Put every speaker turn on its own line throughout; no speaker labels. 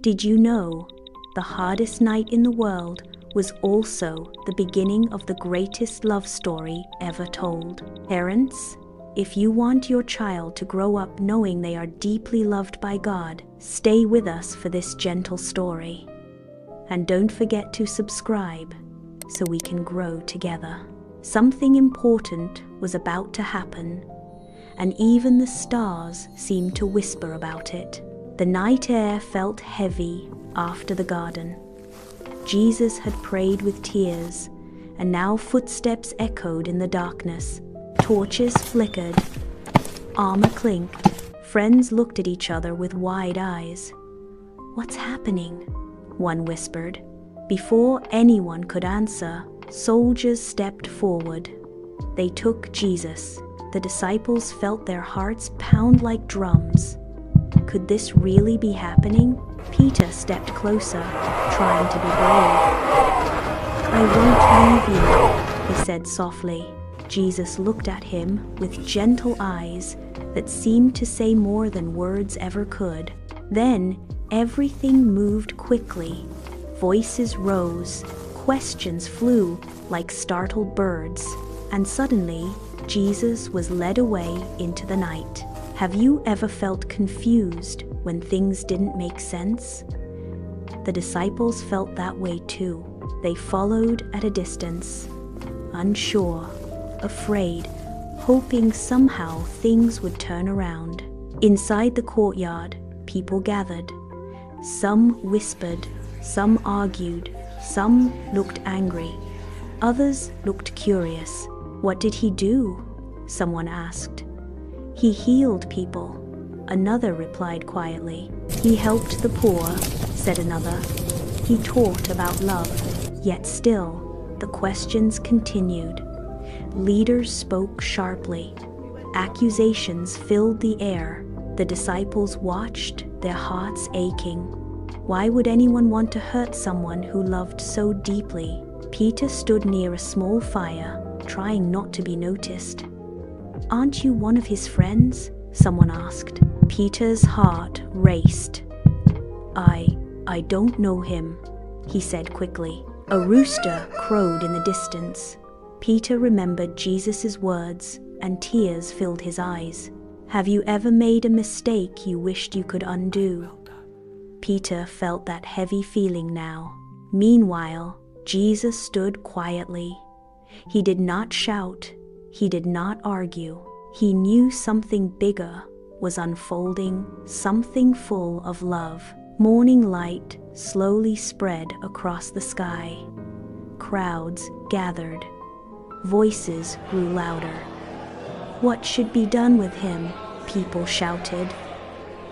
Did you know the hardest night in the world was also the beginning of the greatest love story ever told? Parents, if you want your child to grow up knowing they are deeply loved by God, stay with us for this gentle story. And don't forget to subscribe so we can grow together. Something important was about to happen, and even the stars seemed to whisper about it. The night air felt heavy after the garden. Jesus had prayed with tears, and now footsteps echoed in the darkness. Torches flickered, armor clinked. Friends looked at each other with wide eyes. "What's happening?" one whispered. Before anyone could answer, soldiers stepped forward. They took Jesus. The disciples felt their hearts pound like drums. Could this really be happening? Peter stepped closer, trying to be brave. "I won't leave you," he said softly. Jesus looked at him with gentle eyes that seemed to say more than words ever could. Then everything moved quickly. Voices rose, questions flew like startled birds, and suddenly Jesus was led away into the night. Have you ever felt confused when things didn't make sense? The disciples felt that way too. They followed at a distance, unsure, afraid, hoping somehow things would turn around. Inside the courtyard, people gathered. Some whispered, some argued, some looked angry, others looked curious. "What did he do?" someone asked. "He healed people," another replied quietly. "He helped the poor," said another. "He taught about love." Yet still, the questions continued. Leaders spoke sharply. Accusations filled the air. The disciples watched, their hearts aching. Why would anyone want to hurt someone who loved so deeply? Peter stood near a small fire, trying not to be noticed. "Aren't you one of his friends?" someone asked. Peter's heart raced. I don't know him," he said quickly. A rooster crowed in the distance. Peter remembered Jesus' words, and tears filled his eyes. "Have you ever made a mistake you wished you could undo?" Peter felt that heavy feeling now. Meanwhile, Jesus stood quietly. He did not shout. He did not argue. He knew something bigger was unfolding, something full of love. Morning light slowly spread across the sky. Crowds gathered. Voices grew louder. "What should be done with him?" people shouted.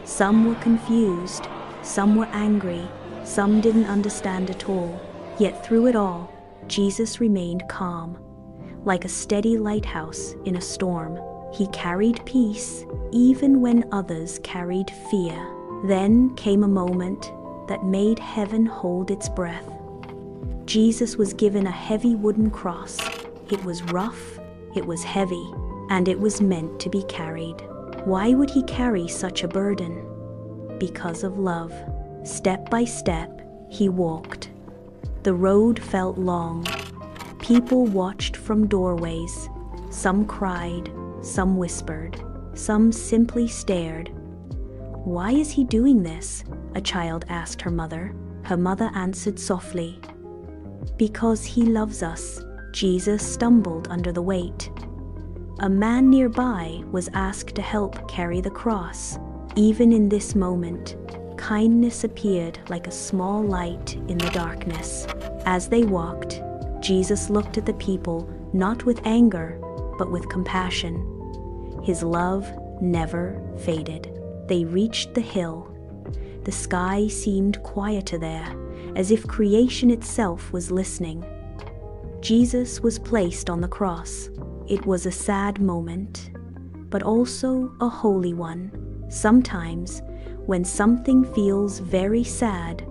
Some were confused, some were angry, some didn't understand at all. Yet through it all, Jesus remained calm. Like a steady lighthouse in a storm, he carried peace even when others carried fear. Then came a moment that made heaven hold its breath. Jesus was given a heavy wooden cross. It was rough, it was heavy, and it was meant to be carried. Why would he carry such a burden? Because of love. Step by step, he walked. The road felt long. People watched from doorways. Some cried, some whispered, some simply stared. "Why is he doing this?" a child asked her mother. Her mother answered softly, "Because he loves us." Jesus stumbled under the weight. A man nearby was asked to help carry the cross. Even in this moment, kindness appeared like a small light in the darkness. As they walked, Jesus looked at the people not with anger, but with compassion. His love never faded. They reached the hill. The sky seemed quieter there, as if creation itself was listening. Jesus was placed on the cross. It was a sad moment, but also a holy one. Sometimes, when something feels very sad,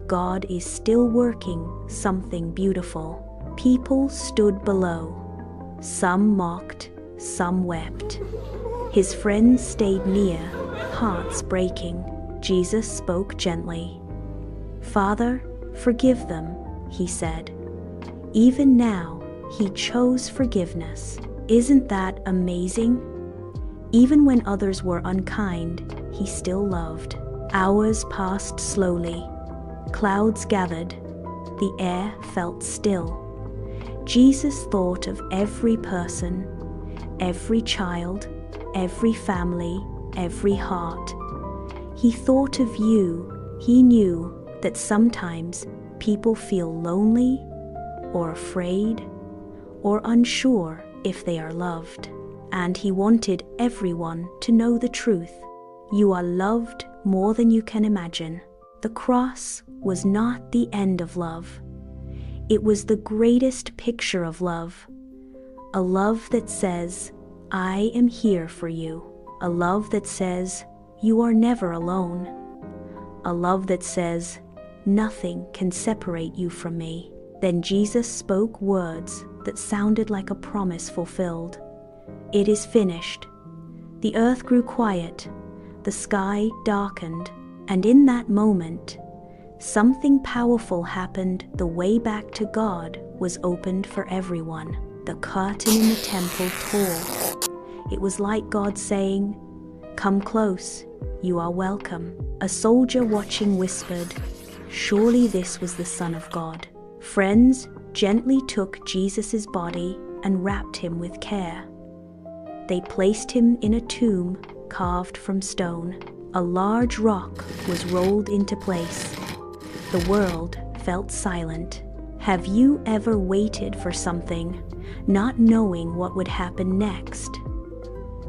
God is still working something beautiful. People stood below. Some mocked, some wept. His friends stayed near, hearts breaking. Jesus spoke gently. "Father, forgive them," he said. Even now, he chose forgiveness. Isn't that amazing? Even when others were unkind, he still loved. Hours passed slowly. Clouds gathered. The air felt still. Jesus thought of every person, every child, every family, every heart. He thought of you. He knew that sometimes people feel lonely or afraid or unsure if they are loved. And he wanted everyone to know the truth. You are loved more than you can imagine. The cross was not the end of love. It was the greatest picture of love. A love that says, "I am here for you." A love that says, "You are never alone." A love that says, "Nothing can separate you from me." Then Jesus spoke words that sounded like a promise fulfilled. "It is finished." The earth grew quiet, the sky darkened, and in that moment, something powerful happened. The way back to God was opened for everyone. The curtain in the temple tore. It was like God saying, "Come close, you are welcome." A soldier watching whispered, "Surely this was the Son of God." Friends gently took Jesus' body and wrapped him with care. They placed him in a tomb carved from stone. A large rock was rolled into place. The world felt silent. Have you ever waited for something, not knowing what would happen next?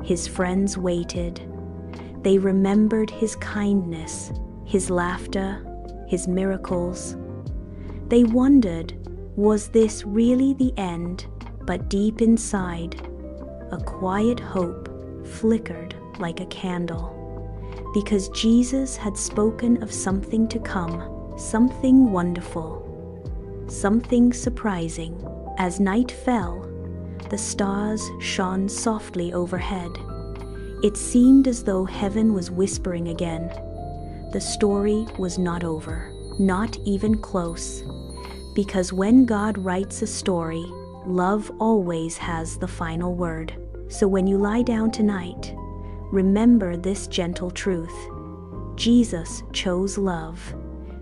His friends waited. They remembered his kindness, his laughter, his miracles. They wondered, was this really the end? But deep inside, a quiet hope flickered like a candle. Because Jesus had spoken of something to come, something wonderful, something surprising. As night fell, the stars shone softly overhead. It seemed as though heaven was whispering again. The story was not over, not even close. Because when God writes a story, love always has the final word. So when you lie down tonight, remember this gentle truth. Jesus chose love.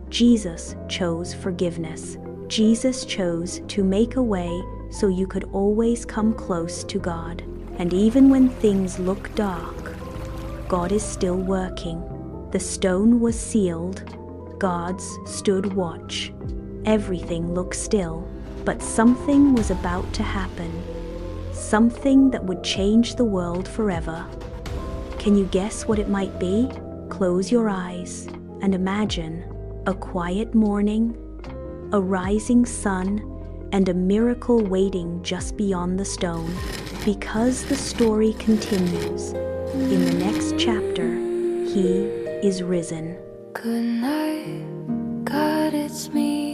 Jesus chose forgiveness. Jesus chose to make a way so you could always come close to God. And even when things look dark, God is still working. The stone was sealed. Gods stood watch. Everything looked still, but something was about to happen. Something that would change the world forever. Can you guess what it might be? Close your eyes and imagine a quiet morning, a rising sun, and a miracle waiting just beyond the stone. Because the story continues. In the next chapter, He is risen.
Good night, God, it's me.